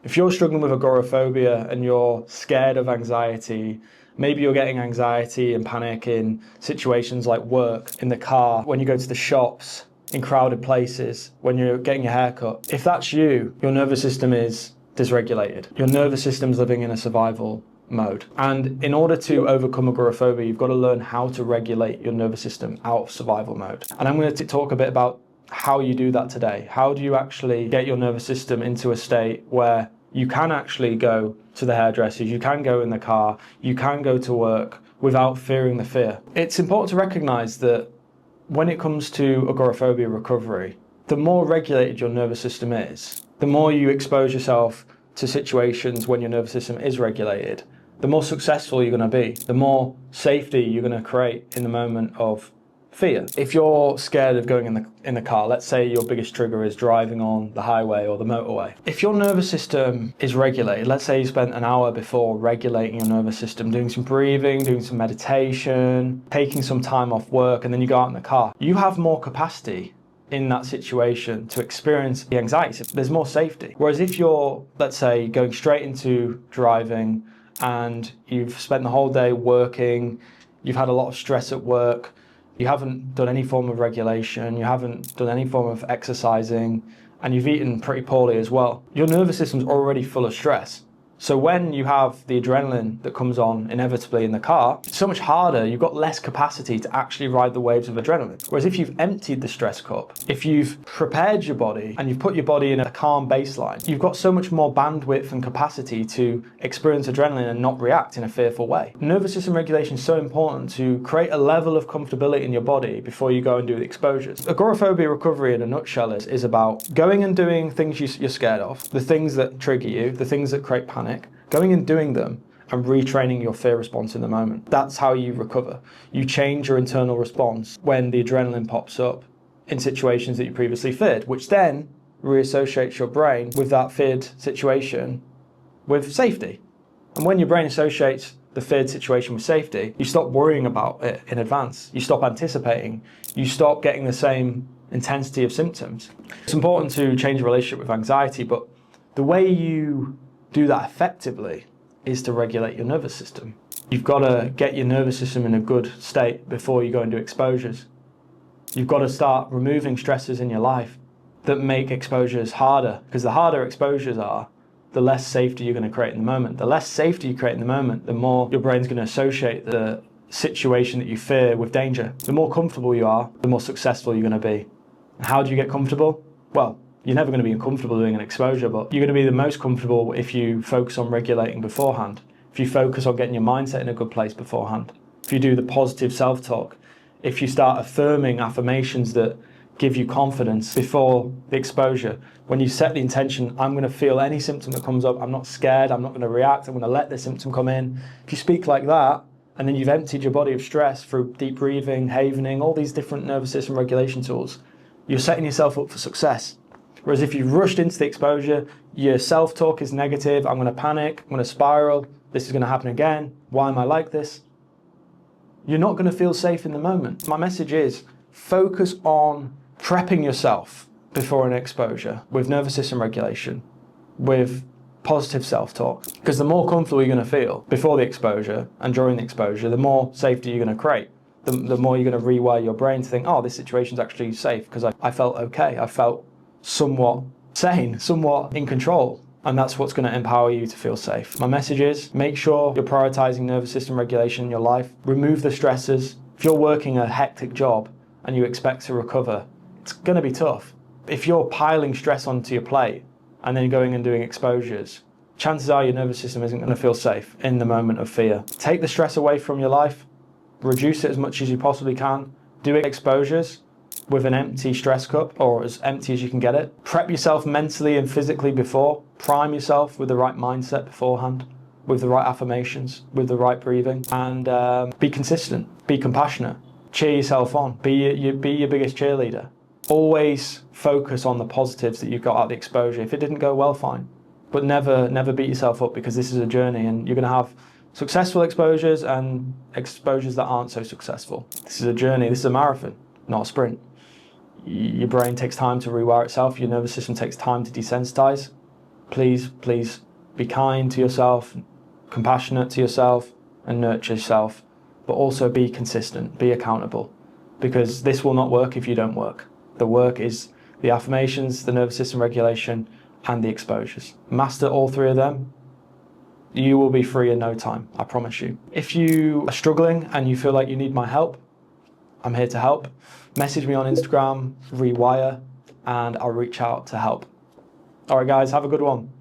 If you're struggling with agoraphobia and you're scared of anxiety, maybe you're getting anxiety and panic in situations like work, in the car, when you go to the shops, in crowded places, when you're getting your hair cut. If that's you, your nervous system is dysregulated. Your nervous system's living in a survival mode. And in order to overcome agoraphobia, you've got to learn how to regulate your nervous system out of survival mode. And I'm going to talk a bit about how you do that today. How do you actually get your nervous system into a state where you can actually go to the hairdressers, you can go in the car, you can go to work without fearing the fear. It's important to recognize that when it comes to agoraphobia recovery, the more regulated your nervous system is, the more you expose yourself to situations when your nervous system is regulated, the more successful you're going to be, the more safety you're going to create in the moment of fear. If you're scared of going in the car, let's say your biggest trigger is driving on the highway or the motorway. If your nervous system is regulated, let's say you spent an hour before regulating your nervous system, doing some breathing, doing some meditation, taking some time off work, and then you go out in the car, you have more capacity in that situation to experience the anxiety. There's more safety. Whereas if you're, let's say, going straight into driving and you've spent the whole day working, you've had a lot of stress at work, you haven't done any form of regulation, you haven't done any form of exercising, and you've eaten pretty poorly as well, your nervous system's already full of stress. So when you have the adrenaline that comes on inevitably in the car, it's so much harder, you've got less capacity to actually ride the waves of adrenaline. Whereas if you've emptied the stress cup, if you've prepared your body and you've put your body in a calm baseline, you've got so much more bandwidth and capacity to experience adrenaline and not react in a fearful way. Nervous system regulation is so important to create a level of comfortability in your body before you go and do the exposures. Agoraphobia recovery in a nutshell is about going and doing things you're scared of, the things that trigger you, the things that create panic, going and doing them and retraining your fear response in the moment. That's how you recover. You change your internal response when the adrenaline pops up in situations that you previously feared, which then reassociates your brain with that feared situation with safety. And when your brain associates the feared situation with safety, you stop worrying about it in advance. You stop anticipating. You stop getting the same intensity of symptoms. It's important to change your relationship with anxiety, but the way you do that effectively is to regulate your nervous system. You've got to get your nervous system in a good state before you go and do exposures. You've got to start removing stressors in your life that make exposures harder, because the harder exposures are, the less safety you're going to create in the moment. The less safety you create in the moment, the more your brain's going to associate the situation that you fear with danger. The more comfortable you are, the more successful you're going to be. And how do you get comfortable? Well, you're never going to be uncomfortable doing an exposure, but you're going to be the most comfortable if you focus on regulating beforehand, if you focus on getting your mindset in a good place beforehand, if you do the positive self-talk, if you start affirming affirmations that give you confidence before the exposure. When you set the intention, I'm going to feel any symptom that comes up, I'm not scared, I'm not going to react, I'm going to let the symptom come in. If you speak like that, and then you've emptied your body of stress through deep breathing, havening, all these different nervous system regulation tools, you're setting yourself up for success. Whereas if you've rushed into the exposure, your self-talk is negative, I'm going to panic, I'm going to spiral, this is going to happen again, why am I like this? You're not going to feel safe in the moment. My message is focus on prepping yourself before an exposure with nervous system regulation, with positive self-talk. Because the more comfortable you're going to feel before the exposure and during the exposure, the more safety you're going to create. The more you're going to rewire your brain to think, oh, this situation's actually safe because I felt okay, I felt somewhat sane, somewhat in control. And that's what's going to empower you to feel safe. My message is make sure you're prioritizing nervous system regulation in your life. Remove the stressors. If you're working a hectic job and you expect to recover, it's going to be tough. If you're piling stress onto your plate and then going and doing exposures, chances are your nervous system isn't going to feel safe in the moment of fear. Take the stress away from your life, reduce it as much as you possibly can, do exposures with an empty stress cup, or as empty as you can get it. Prep yourself mentally and physically before. Prime yourself with the right mindset beforehand, with the right affirmations, with the right breathing, and be consistent, be compassionate, cheer yourself on, be your biggest cheerleader. Always focus on the positives that you got out of the exposure. If it didn't go well, fine, but never beat yourself up, because this is a journey and you're going to have successful exposures and exposures that aren't so successful. This is a journey, this is a marathon, not a sprint. Your brain takes time to rewire itself, your nervous system takes time to desensitize. Please, please be kind to yourself, compassionate to yourself, and nurture yourself, but also be consistent, be accountable, because this will not work if you don't work. The work is the affirmations, the nervous system regulation, and the exposures. Master all three of them, you will be free in no time, I promise you. If you are struggling and you feel like you need my help, I'm here to help. Message me on Instagram, Rewire, and I'll reach out to help. All right, guys, have a good one.